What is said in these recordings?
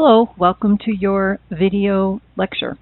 Hello, welcome to your video lecture.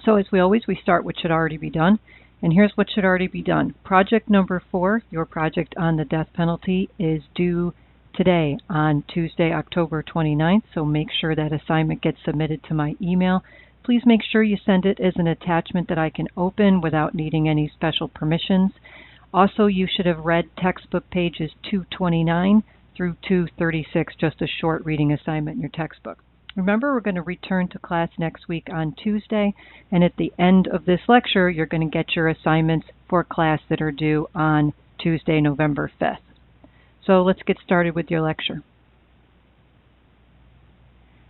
So as we start what should already be done, and here's what should already be done. Project number 4, your project on the death penalty, is due today on Tuesday, October 29th, so make sure that assignment gets submitted to my email. Please make sure you send it as an attachment that I can open without needing any special permissions. Also, you should have read textbook pages 229 through 236, just a short reading assignment in your textbook. Remember, we're going to return to class next week on Tuesday, and at the end of this lecture, you're going to get your assignments for class that are due on Tuesday, November 5th. So let's get started with your lecture.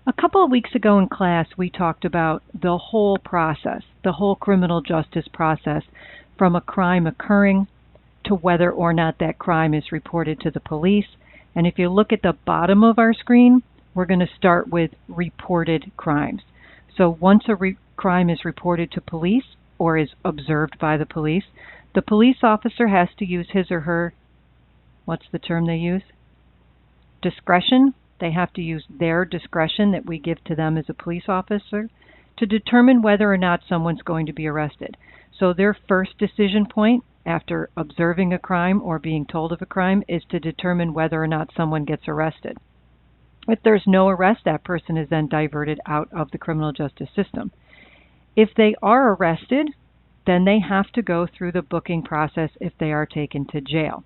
A couple of weeks ago in class, we talked about the whole process, the whole criminal justice process, from a crime occurring to whether or not that crime is reported to the police. And if you look at the bottom of our screen, we're going to start with reported crimes. So once a crime is reported to police or is observed by the police officer has to use his or her, what's the term they use? Discretion. They have to use their discretion that we give to them as a police officer to determine whether or not someone's going to be arrested. So their first decision point after observing a crime or being told of a crime is to determine whether or not someone gets arrested. If there's no arrest, that person is then diverted out of the criminal justice system. If they are arrested, then they have to go through the booking process if they are taken to jail.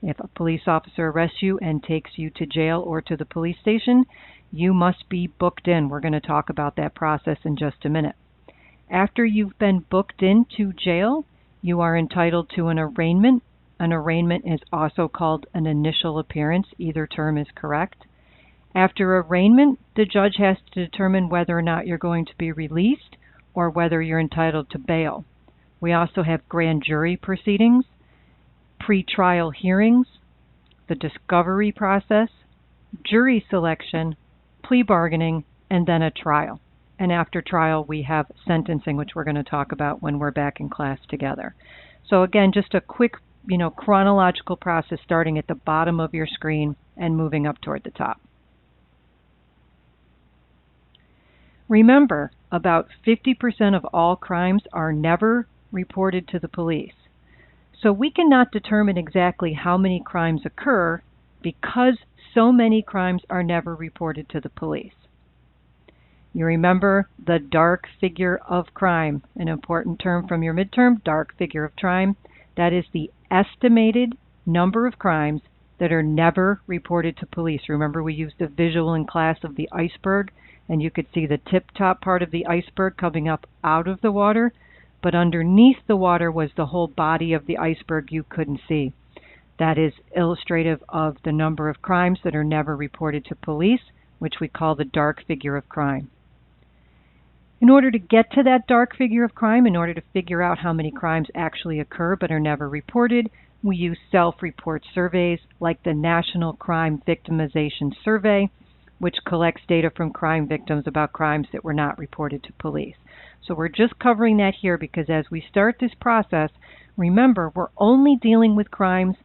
If a police officer arrests you and takes you to jail or to the police station, you must be booked in. We're going to talk about that process in just a minute. After you've been booked into jail, you are entitled to an arraignment. An arraignment is also called an initial appearance. Either term is correct. After arraignment, the judge has to determine whether or not you're going to be released or whether you're entitled to bail. We also have grand jury proceedings, pre-trial hearings, the discovery process, jury selection, plea bargaining, and then a trial. And after trial, we have sentencing, which we're going to talk about when we're back in class together. So again, just a quick, chronological process starting at the bottom of your screen and moving up toward the top. Remember, about 50% of all crimes are never reported to the police. So we cannot determine exactly how many crimes occur because so many crimes are never reported to the police. You remember the dark figure of crime, an important term from your midterm, dark figure of crime. That is the estimated number of crimes that are never reported to police. Remember, we used a visual in class of the iceberg, and you could see the tip-top part of the iceberg coming up out of the water, but underneath the water was the whole body of the iceberg you couldn't see. That is illustrative of the number of crimes that are never reported to police, which we call the dark figure of crime. In order to get to that dark figure of crime, in order to figure out how many crimes actually occur but are never reported, we use self-report surveys like the National Crime Victimization Survey, which collects data from crime victims about crimes that were not reported to police. So we're just covering that here because as we start this process, remember, we're only dealing with crimes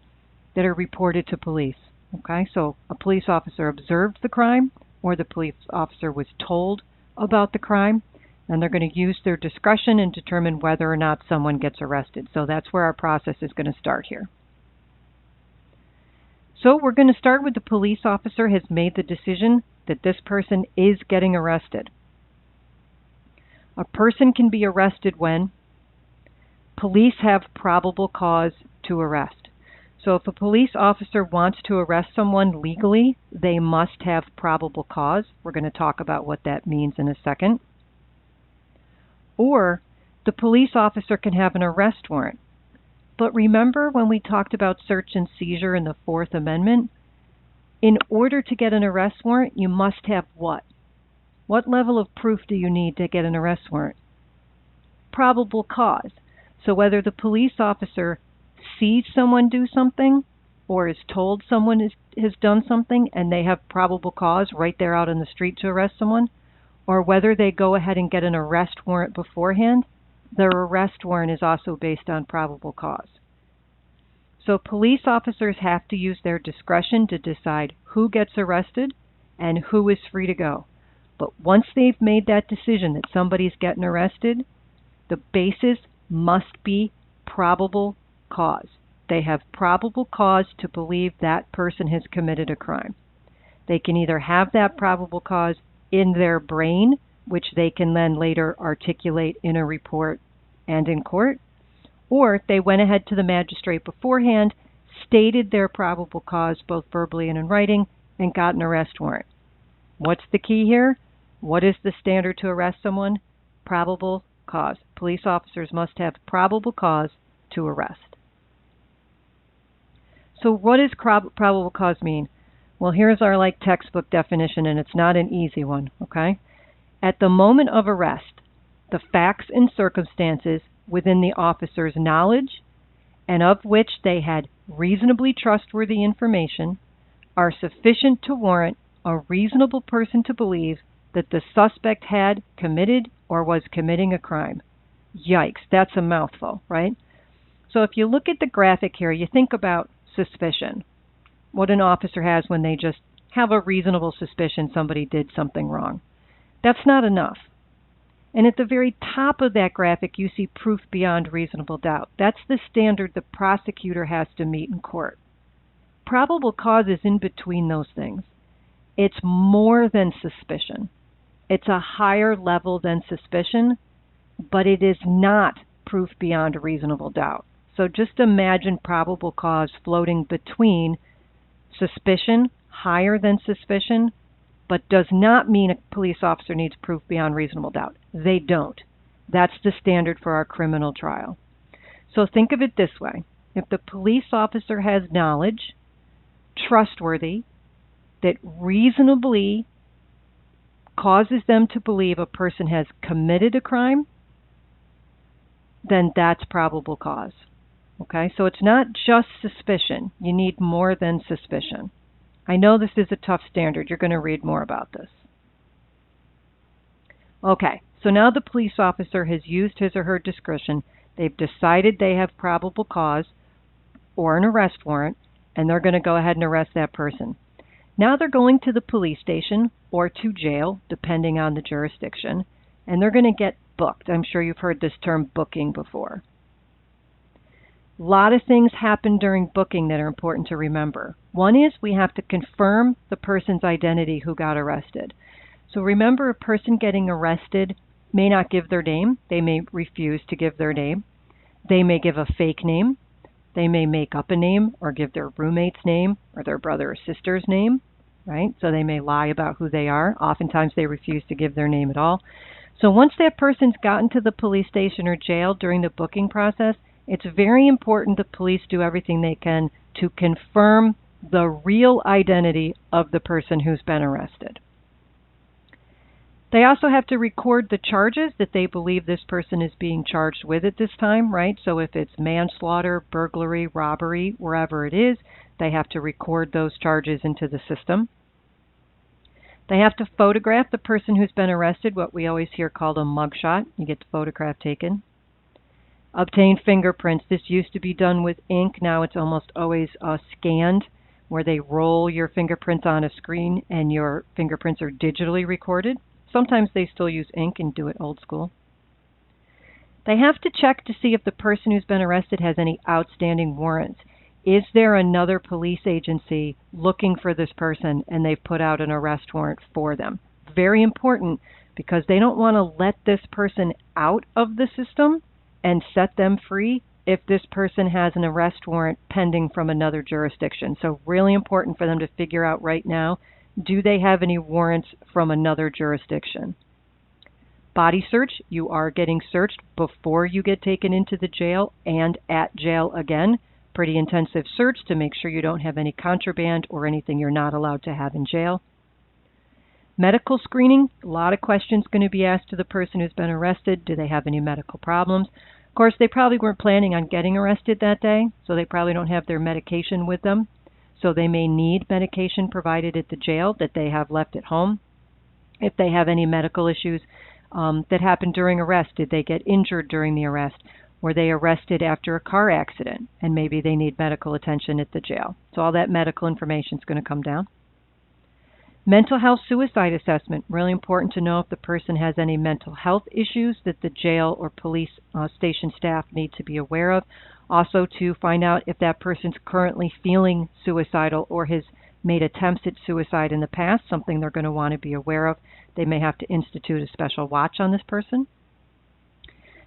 that are reported to police. Okay, so a police officer observed the crime or the police officer was told about the crime, and they're going to use their discretion and determine whether or not someone gets arrested. So that's where our process is going to start here. So we're going to start with the police officer has made the decision that this person is getting arrested. A person can be arrested when police have probable cause to arrest. So if a police officer wants to arrest someone legally, they must have probable cause. We're going to talk about what that means in a second. Or the police officer can have an arrest warrant. But remember when we talked about search and seizure in the Fourth Amendment? In order to get an arrest warrant, you must have what? What level of proof do you need to get an arrest warrant? Probable cause. So whether the police officer sees someone do something or is told someone has done something and they have probable cause right there out in the street to arrest someone, or whether they go ahead and get an arrest warrant beforehand, their arrest warrant is also based on probable cause. So police officers have to use their discretion to decide who gets arrested and who is free to go. But once they've made that decision that somebody's getting arrested, the basis must be probable cause. They have probable cause to believe that person has committed a crime. They can either have that probable cause in their brain, which they can then later articulate in a report and in court, or they went ahead to the magistrate beforehand, stated their probable cause both verbally and in writing, and got an arrest warrant. What's the key here? What is the standard to arrest someone? Probable cause. Police officers must have probable cause to arrest. So what does probable cause mean? Well, here's our textbook definition, and it's not an easy one, okay? At the moment of arrest, the facts and circumstances within the officer's knowledge and of which they had reasonably trustworthy information are sufficient to warrant a reasonable person to believe that the suspect had committed or was committing a crime. Yikes, that's a mouthful, right? So if you look at the graphic here, you think about suspicion, what an officer has when they just have a reasonable suspicion somebody did something wrong. That's not enough. And at the very top of that graphic, you see proof beyond reasonable doubt. That's the standard the prosecutor has to meet in court. Probable cause is in between those things. It's more than suspicion. It's a higher level than suspicion, but it is not proof beyond a reasonable doubt. So just imagine probable cause floating between suspicion, higher than suspicion, but does not mean a police officer needs proof beyond reasonable doubt. They don't. That's the standard for our criminal trial. So think of it this way. If the police officer has knowledge, trustworthy, that reasonably causes them to believe a person has committed a crime, then that's probable cause. Okay, so it's not just suspicion. You need more than suspicion. I know this is a tough standard. You're going to read more about this. Okay, so now the police officer has used his or her discretion. They've decided they have probable cause or an arrest warrant, and they're going to go ahead and arrest that person. Now they're going to the police station or to jail, depending on the jurisdiction, and they're going to get booked. I'm sure you've heard this term booking before. A lot of things happen during booking that are important to remember. One is we have to confirm the person's identity who got arrested. So remember, a person getting arrested may not give their name. They may refuse to give their name. They may give a fake name. They may make up a name or give their roommate's name or their brother or sister's name, right? So they may lie about who they are. Oftentimes they refuse to give their name at all. So once that person's gotten to the police station or jail during the booking process, it's very important the police do everything they can to confirm the real identity of the person who's been arrested. They also have to record the charges that they believe this person is being charged with at this time, right? So if it's manslaughter, burglary, robbery, wherever it is, they have to record those charges into the system. They have to photograph the person who's been arrested, what we always hear called a mugshot. You get the photograph taken. Obtain fingerprints. This used to be done with ink. Now it's almost always scanned, where they roll your fingerprints on a screen and your fingerprints are digitally recorded. Sometimes they still use ink and do it old school. They have to check to see if the person who's been arrested has any outstanding warrants. Is there another police agency looking for this person and they've put out an arrest warrant for them? Very important, because they don't want to let this person out of the system and set them free if this person has an arrest warrant pending from another jurisdiction. So really important for them to figure out right now, do they have any warrants from another jurisdiction? Body search, you are getting searched before you get taken into the jail and at jail again. Pretty intensive search to make sure you don't have any contraband or anything you're not allowed to have in jail. Medical screening, a lot of questions going to be asked to the person who's been arrested. Do they have any medical problems? Of course, they probably weren't planning on getting arrested that day, so they probably don't have their medication with them. So they may need medication provided at the jail that they have left at home. If they have any medical issues that happened during arrest, did they get injured during the arrest? Were they arrested after a car accident and maybe they need medical attention at the jail? So all that medical information is going to come down. Mental health suicide assessment. Really important to know if the person has any mental health issues that the jail or police station staff need to be aware of. Also to find out if that person's currently feeling suicidal or has made attempts at suicide in the past, something they're going to want to be aware of. They may have to institute a special watch on this person.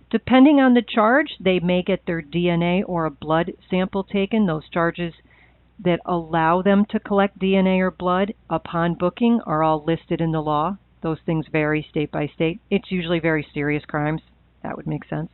Depending on the charge, they may get their DNA or a blood sample taken. Those charges that allow them to collect DNA or blood upon booking are all listed in the law. Those things vary state by state. It's usually very serious crimes. That would make sense.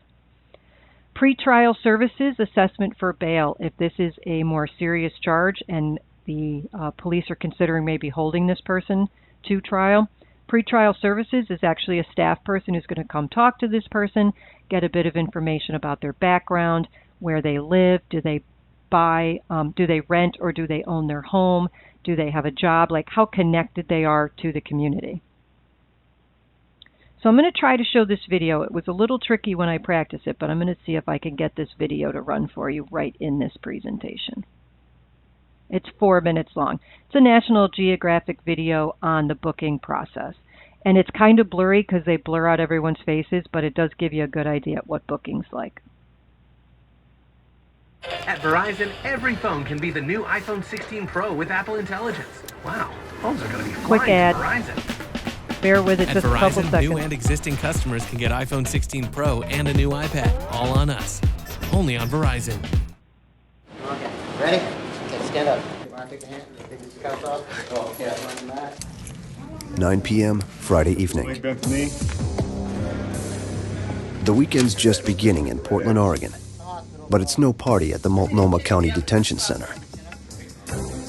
Pretrial services, assessment for bail. If this is a more serious charge and the police are considering maybe holding this person to trial, pretrial services is actually a staff person who's going to come talk to this person, get a bit of information about their background, where they live, do they rent or do they own their home, do they have a job, like how connected they are to the community. So I'm going to try to show this video. It was a little tricky when I practiced it, but I'm going to see if I can get this video to run for you right in this presentation. It's 4 minutes long. It's a National Geographic video on the booking process. And it's kind of blurry because they blur out everyone's faces, but it does give you a good idea of what booking's like. At Verizon, every phone can be the new iPhone 16 Pro with Apple Intelligence. Wow, phones are going to be quick ad. Verizon. Bear with it just a couple seconds. New and existing customers can get iPhone 16 Pro and a new iPad, all on us. Only on Verizon. Okay, ready? Okay, stand up. You want to take the hand? Take these cuffs off? Oh, yeah. 9 p.m. Friday evening. The weekend's just beginning in Portland, Oregon. But it's no party at the Multnomah County Detention Center.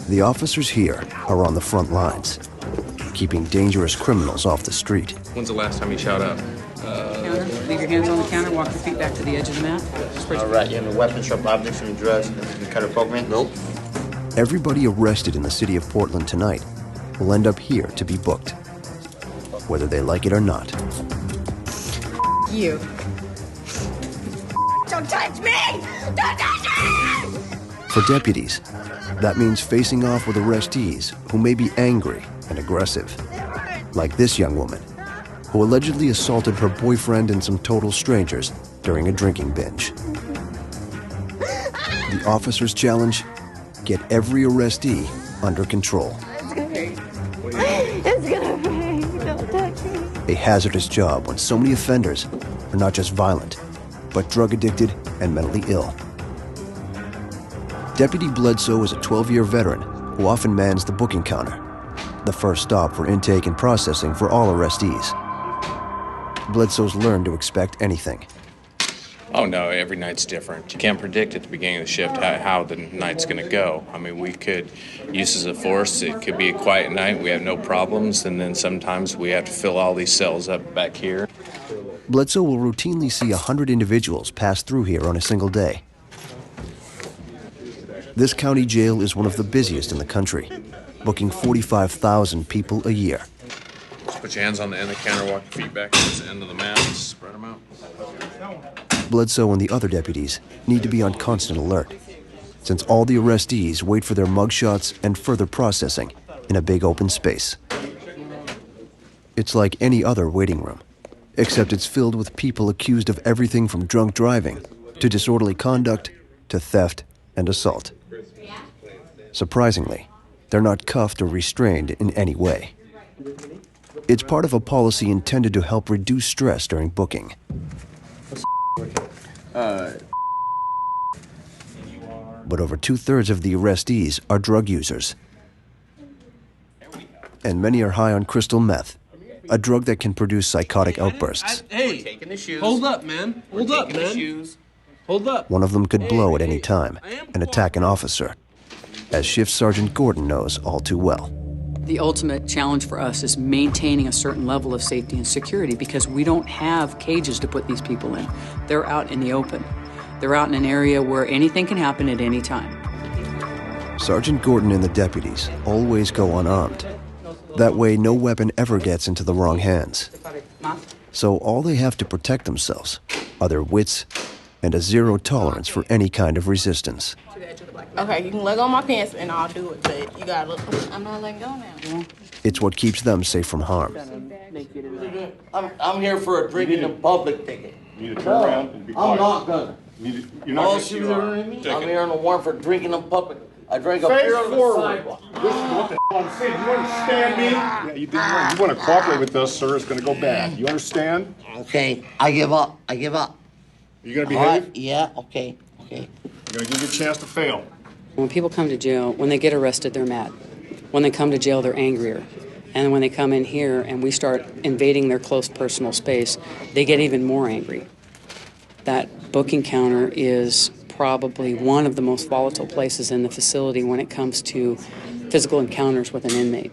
The officers here are on the front lines, keeping dangerous criminals off the street. When's the last time you shot up? Counter. Leave your hands on the counter, walk your feet back to the edge of the mat. All right, you have no weapons, sharp objects, any drugs, nothing to cut or poke me? Nope. Everybody arrested in the city of Portland tonight will end up here to be booked, whether they like it or not. You. Don't touch me! Don't touch me! For deputies, that means facing off with arrestees who may be angry and aggressive, like this young woman, who allegedly assaulted her boyfriend and some total strangers during a drinking binge. The officer's challenge: get every arrestee under control. It's gonna hurt. It's gonna hurt. Don't touch me. A hazardous job when so many offenders are not just violent, but drug addicted and mentally ill. Deputy Bledsoe is a 12-year veteran who often mans the booking counter, the first stop for intake and processing for all arrestees. Bledsoe's learned to expect anything. Oh no, every night's different. You can't predict at the beginning of the shift how the night's going to go. I mean, we could use as a force, it could be a quiet night, we have no problems, and then sometimes we have to fill all these cells up back here. Bledsoe will routinely see 100 individuals pass through here on a single day. This county jail is one of the busiest in the country, booking 45,000 people a year. Just put your hands on the end of the counter, walk your feet back to the end of the mat, and spread them out. Bledsoe and the other deputies need to be on constant alert, since all the arrestees wait for their mugshots and further processing in a big open space. It's like any other waiting room, except it's filled with people accused of everything from drunk driving to disorderly conduct to theft and assault. Surprisingly, they're not cuffed or restrained in any way. It's part of a policy intended to help reduce stress during booking. But over 2/3 of the arrestees are drug users. And many are high on crystal meth, a drug that can produce psychotic outbursts. Hey, hold up, man. Hold up, man. Hold up. One of them could blow at any time and attack an officer, as Shift Sergeant Gordon knows all too well. The ultimate challenge for us is maintaining a certain level of safety and security because we don't have cages to put these people in. They're out in the open. They're out in an area where anything can happen at any time. Sergeant Gordon and the deputies always go unarmed. That way, no weapon ever gets into the wrong hands. So all they have to protect themselves are their wits and a zero tolerance for any kind of resistance. Okay, you can let go of my pants and I'll do it, but you gotta look. I'm not letting go now. It's what keeps them safe from harm. I'm here for a drinking in public ticket. You need to turn around and be quiet. I'm not gonna. You're not I'm here on a warrant for drinking in public. I drank a beer on the sidewalk. Listen to what the hell I'm saying. You understand me? Yeah, you did right. You want to cooperate with us, sir, it's going to go bad. You understand? Okay, I give up. I give up. You going to behave? Right. Yeah, okay, okay. I'm going to give you a chance to fail. When people come to jail, when they get arrested, they're mad. When they come to jail, they're angrier. And when they come in here and we start invading their close personal space, they get even more angry. That booking counter is probably one of the most volatile places in the facility when it comes to physical encounters with an inmate.